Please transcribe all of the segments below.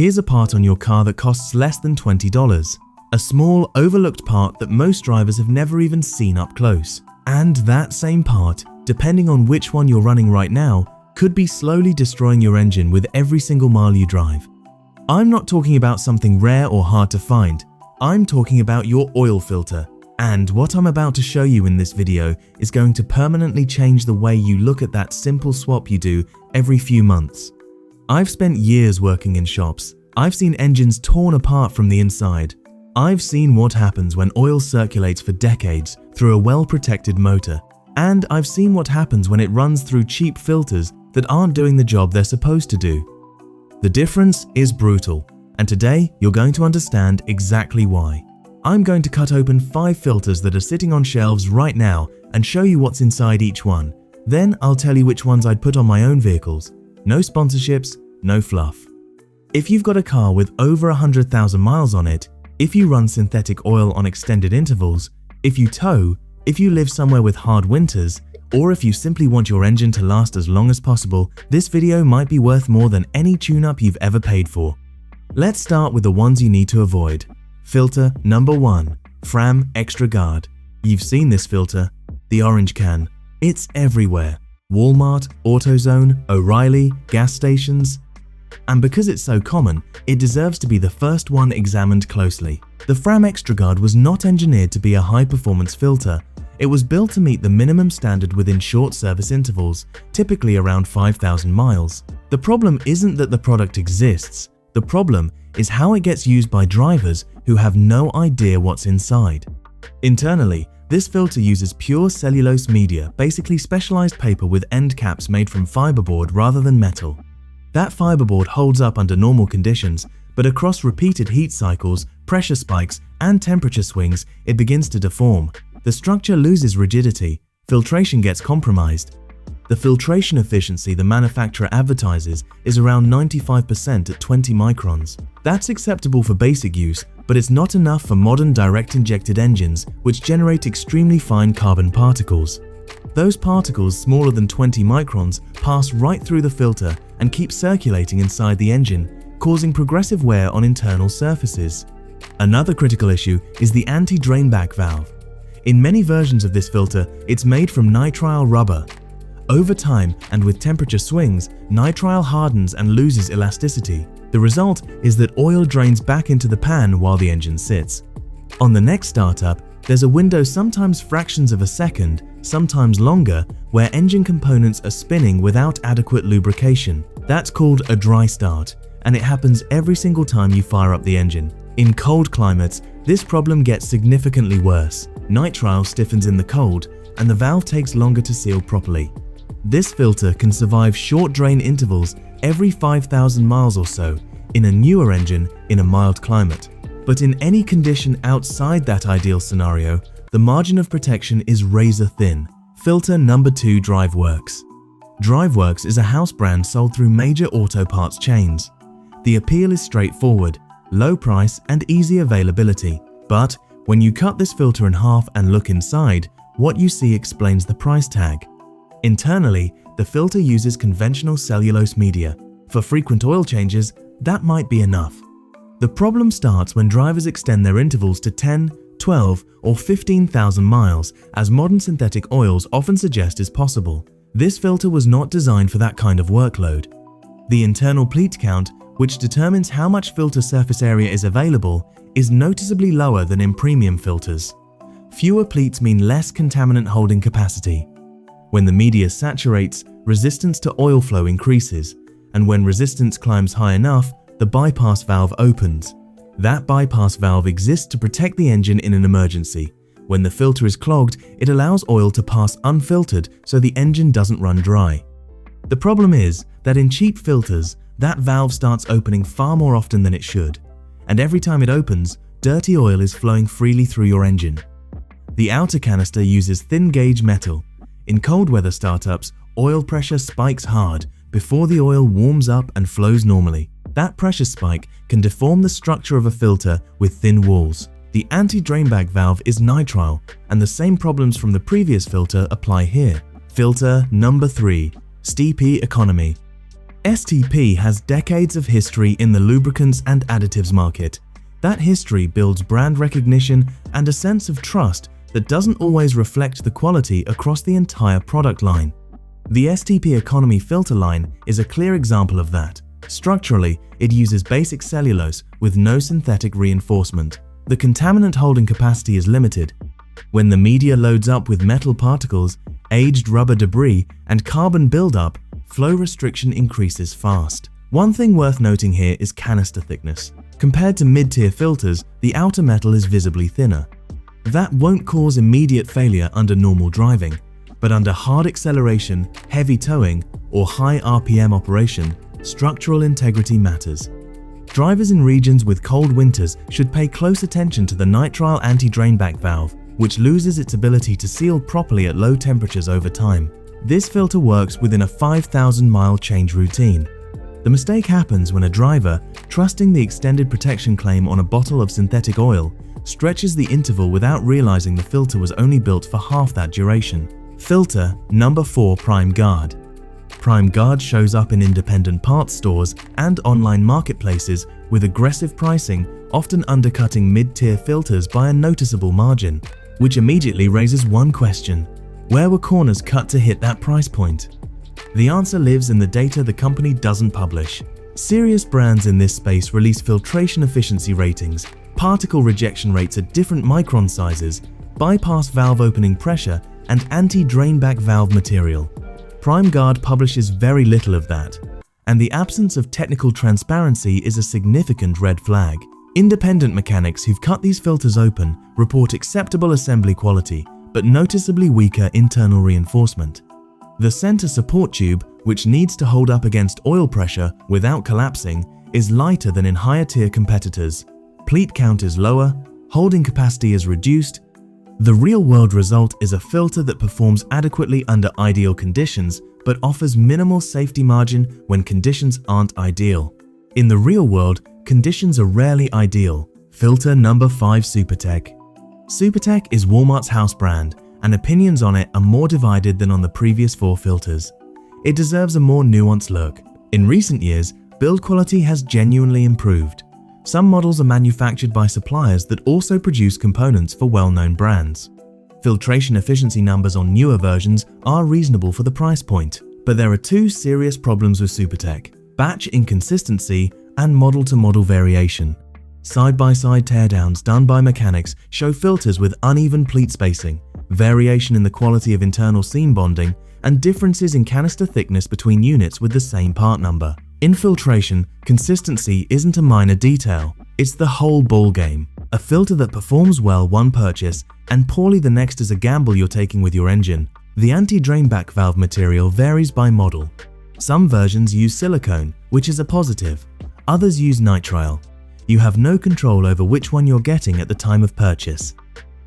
Here's a part on your car that costs less than $20. A small, overlooked part that most drivers have never even seen up close. And that same part, depending on which one you're running right now, could be slowly destroying your engine with every single mile you drive. I'm not talking about something rare or hard to find. I'm talking about your oil filter. And what I'm about to show you in this video is going to permanently change the way you look at that simple swap you do every few months. I've spent years working in shops. I've seen engines torn apart from the inside. I've seen what happens when oil circulates for decades through a well-protected motor. And I've seen what happens when it runs through cheap filters that aren't doing the job they're supposed to do. The difference is brutal, and today you're going to understand exactly why. I'm going to cut open 5 filters that are sitting on shelves right now and show you what's inside each one. Then I'll tell you which ones I'd put on my own vehicles. No sponsorships, no fluff. If you've got a car with over 100,000 miles on it, if you run synthetic oil on extended intervals, if you tow, if you live somewhere with hard winters, or if you simply want your engine to last as long as possible, this video might be worth more than any tune-up you've ever paid for. Let's start with the ones you need to avoid. Filter number 1, Fram Extra Guard. You've seen this filter, the orange can. It's everywhere. Walmart, AutoZone, O'Reilly, gas stations. And because it's so common, it deserves to be the first one examined closely. The Fram Extra Guard was not engineered to be a high-performance filter. It was built to meet the minimum standard within short service intervals, typically around 5,000 miles. The problem isn't that the product exists. The problem is how it gets used by drivers who have no idea what's inside. Internally, this filter uses pure cellulose media, basically specialized paper with end caps made from fiberboard rather than metal. That fiberboard holds up under normal conditions, but across repeated heat cycles, pressure spikes, and temperature swings, it begins to deform. The structure loses rigidity, filtration gets compromised. The filtration efficiency the manufacturer advertises is around 95% at 20 microns. That's acceptable for basic use, but it's not enough for modern direct-injected engines, which generate extremely fine carbon particles. Those particles smaller than 20 microns pass right through the filter and keep circulating inside the engine, causing progressive wear on internal surfaces. Another critical issue is the anti-drainback valve. In many versions of this filter, it's made from nitrile rubber. Over time and with temperature swings, nitrile hardens and loses elasticity. The result is that oil drains back into the pan while the engine sits. On the next startup, there's a window sometimes fractions of a second, sometimes longer, where engine components are spinning without adequate lubrication. That's called a dry start, and it happens every single time you fire up the engine. In cold climates, this problem gets significantly worse. Nitrile stiffens in the cold, and the valve takes longer to seal properly. This filter can survive short drain intervals every 5,000 miles or so in a newer engine in a mild climate. But in any condition outside that ideal scenario, the margin of protection is razor thin. Filter number 2, DriveWorks. DriveWorks is a house brand sold through major auto parts chains. The appeal is straightforward, low price and easy availability. But when you cut this filter in half and look inside, what you see explains the price tag. Internally, the filter uses conventional cellulose media. For frequent oil changes, that might be enough. The problem starts when drivers extend their intervals to 10, 12, or 15,000 miles, as modern synthetic oils often suggest is possible. This filter was not designed for that kind of workload. The internal pleat count, which determines how much filter surface area is available, is noticeably lower than in premium filters. Fewer pleats mean less contaminant holding capacity. When the media saturates, resistance to oil flow increases, and when resistance climbs high enough, the bypass valve opens. That bypass valve exists to protect the engine in an emergency. When the filter is clogged, it allows oil to pass unfiltered so the engine doesn't run dry. The problem is that in cheap filters, that valve starts opening far more often than it should, and every time it opens, dirty oil is flowing freely through your engine. The outer canister uses thin gauge metal. In cold weather startups, oil pressure spikes hard before the oil warms up and flows normally. That pressure spike can deform the structure of a filter with thin walls. The anti-drainback valve is nitrile, and the same problems from the previous filter apply here. Filter number 3, Steepy Economy. STP has decades of history in the lubricants and additives market. That history builds brand recognition and a sense of trust that doesn't always reflect the quality across the entire product line. The STP Economy filter line is a clear example of that. Structurally, it uses basic cellulose with no synthetic reinforcement. The contaminant holding capacity is limited. When the media loads up with metal particles, aged rubber debris, and carbon buildup, flow restriction increases fast. One thing worth noting here is canister thickness. Compared to mid-tier filters, the outer metal is visibly thinner. That won't cause immediate failure under normal driving, but under hard acceleration, heavy towing, or high RPM operation, structural integrity matters. Drivers in regions with cold winters should pay close attention to the nitrile anti-drainback valve, which loses its ability to seal properly at low temperatures over time. This filter works within a 5,000-mile change routine. The mistake happens when a driver, trusting the extended protection claim on a bottle of synthetic oil, stretches the interval without realizing the filter was only built for half that duration. Filter number 4, Prime Guard. Prime Guard shows up in independent parts stores and online marketplaces with aggressive pricing, often undercutting mid-tier filters by a noticeable margin, which immediately raises one question: where were corners cut to hit that price point? The answer lives in the data the company doesn't publish. Serious brands in this space release filtration efficiency ratings, particle rejection rates at different micron sizes, bypass valve opening pressure, and anti-drainback valve material. Prime Guard publishes very little of that, and the absence of technical transparency is a significant red flag. Independent mechanics who've cut these filters open report acceptable assembly quality, but noticeably weaker internal reinforcement. The center support tube, which needs to hold up against oil pressure without collapsing, is lighter than in higher-tier competitors. Pleat count is lower, holding capacity is reduced. The real-world result is a filter that performs adequately under ideal conditions, but offers minimal safety margin when conditions aren't ideal. In the real world, conditions are rarely ideal. Filter number 5, Supertech. Supertech is Walmart's house brand, and opinions on it are more divided than on the previous 4 filters. It deserves a more nuanced look. In recent years, build quality has genuinely improved. Some models are manufactured by suppliers that also produce components for well-known brands. Filtration efficiency numbers on newer versions are reasonable for the price point, but there are 2 serious problems with Supertech: batch inconsistency and model-to-model variation. Side-by-side teardowns done by mechanics show filters with uneven pleat spacing, variation in the quality of internal seam bonding, and differences in canister thickness between units with the same part number. In filtration, consistency isn't a minor detail, it's the whole ballgame. A filter that performs well one purchase and poorly the next is a gamble you're taking with your engine. The anti-drainback valve material varies by model. Some versions use silicone, which is a positive. Others use nitrile. You have no control over which one you're getting at the time of purchase.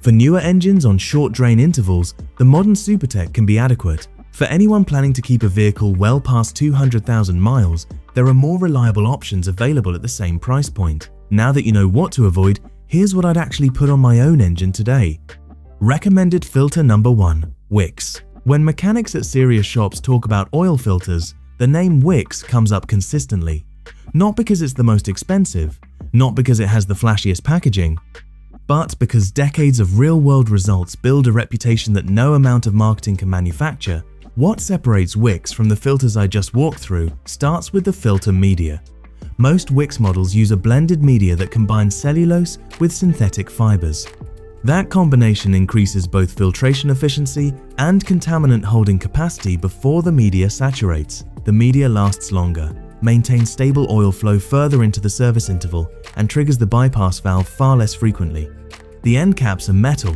For newer engines on short drain intervals, the modern Supertech can be adequate. For anyone planning to keep a vehicle well past 200,000 miles, there are more reliable options available at the same price point. Now that you know what to avoid, here's what I'd actually put on my own engine today. Recommended filter number 1, Wix. When mechanics at serious shops talk about oil filters, the name Wix comes up consistently. Not because it's the most expensive, not because it has the flashiest packaging, but because decades of real-world results build a reputation that no amount of marketing can manufacture. What separates Wix from the filters I just walked through starts with the filter media. Most Wix models use a blended media that combines cellulose with synthetic fibers. That combination increases both filtration efficiency and contaminant holding capacity before the media saturates. The media lasts longer, maintains stable oil flow further into the service interval, and triggers the bypass valve far less frequently. The end caps are metal.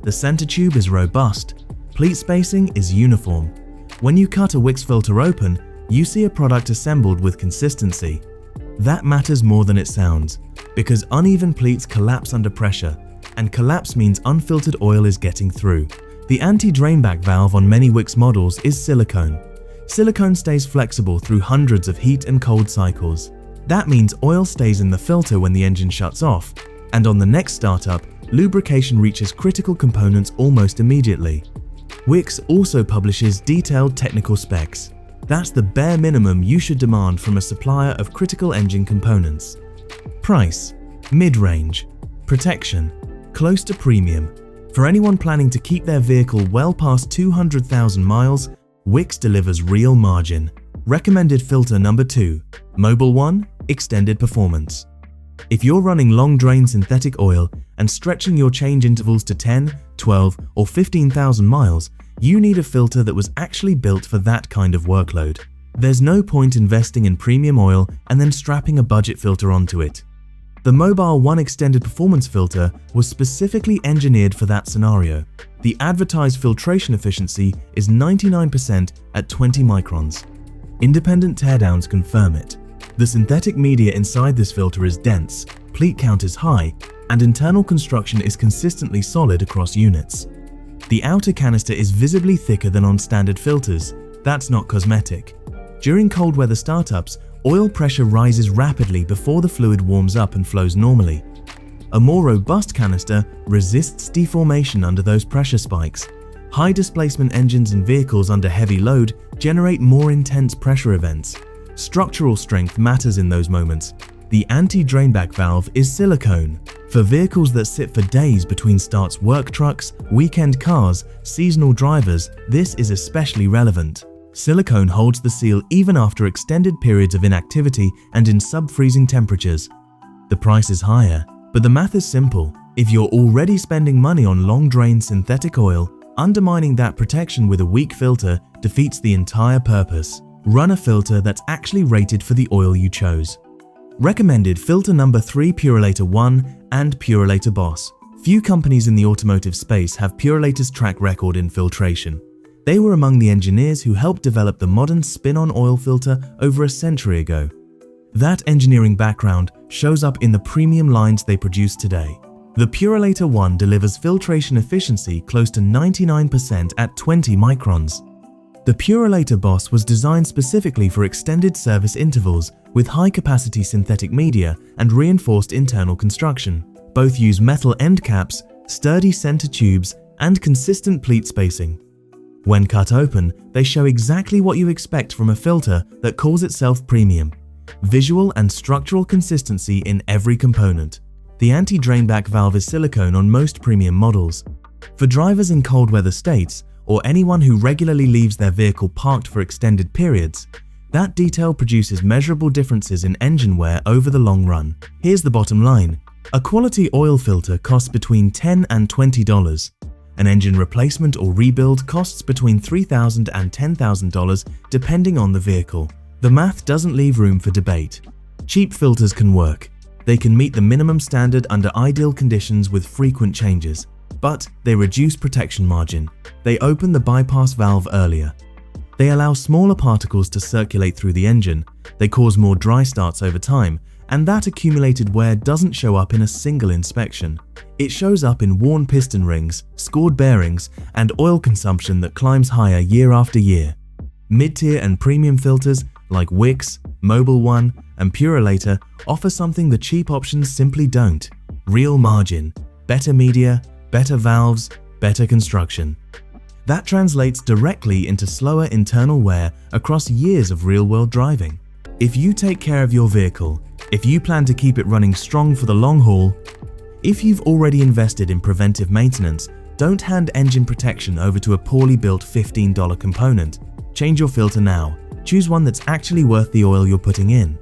The center tube is robust. Pleat spacing is uniform. When you cut a Wix filter open, you see a product assembled with consistency. That matters more than it sounds, because uneven pleats collapse under pressure, and collapse means unfiltered oil is getting through. The anti-drainback valve on many Wix models is silicone. Silicone stays flexible through hundreds of heat and cold cycles. That means oil stays in the filter when the engine shuts off, and on the next startup, lubrication reaches critical components almost immediately. Wix also publishes detailed technical specs. That's the bare minimum you should demand from a supplier of critical engine components. Price: mid-range. Protection: close to premium. For anyone planning to keep their vehicle well past 200,000 miles, Wix delivers real margin. Recommended filter number 2, Mobil 1, extended performance. If you're running long-drain synthetic oil and stretching your change intervals to 10, 12, or 15,000 miles, you need a filter that was actually built for that kind of workload. There's no point investing in premium oil and then strapping a budget filter onto it. The Mobil 1 extended performance filter was specifically engineered for that scenario. The advertised filtration efficiency is 99% at 20 microns. Independent teardowns confirm it. The synthetic media inside this filter is dense, pleat count is high, and internal construction is consistently solid across units. The outer canister is visibly thicker than on standard filters. That's not cosmetic. During cold weather startups, oil pressure rises rapidly before the fluid warms up and flows normally. A more robust canister resists deformation under those pressure spikes. High displacement engines and vehicles under heavy load generate more intense pressure events. Structural strength matters in those moments. The anti-drainback valve is silicone. For vehicles that sit for days between starts, work trucks, weekend cars, seasonal drivers, this is especially relevant. Silicone holds the seal even after extended periods of inactivity and in sub-freezing temperatures. The price is higher, but the math is simple. If you're already spending money on long-drain synthetic oil, undermining that protection with a weak filter defeats the entire purpose. Run a filter that's actually rated for the oil you chose. Recommended filter number 3, Purolator 1 and Purolator Boss. Few companies in the automotive space have Purolator's track record in filtration. They were among the engineers who helped develop the modern spin-on oil filter over a century ago. That engineering background shows up in the premium lines they produce today. The Purolator 1 delivers filtration efficiency close to 99% at 20 microns. The Purolator Boss was designed specifically for extended service intervals with high-capacity synthetic media and reinforced internal construction. Both use metal end caps, sturdy center tubes, and consistent pleat spacing. When cut open, they show exactly what you expect from a filter that calls itself premium. Visual and structural consistency in every component. The anti-drainback valve is silicone on most premium models. For drivers in cold weather states, or anyone who regularly leaves their vehicle parked for extended periods, that detail produces measurable differences in engine wear over the long run. Here's the bottom line. A quality oil filter costs between $10 and $20. An engine replacement or rebuild costs between $3,000 and $10,000 depending on the vehicle. The math doesn't leave room for debate. Cheap filters can work. They can meet the minimum standard under ideal conditions with frequent changes, but they reduce protection margin. They open the bypass valve earlier. They allow smaller particles to circulate through the engine. They cause more dry starts over time, and that accumulated wear doesn't show up in a single inspection. It shows up in worn piston rings, scored bearings, and oil consumption that climbs higher year after year. Mid-tier and premium filters like Wix, Mobil 1, and Purolator offer something the cheap options simply don't. Real margin, better media, better valves, better construction. That translates directly into slower internal wear across years of real-world driving. If you take care of your vehicle, if you plan to keep it running strong for the long haul, if you've already invested in preventive maintenance, don't hand engine protection over to a poorly built $15 component. Change your filter now. Choose one that's actually worth the oil you're putting in.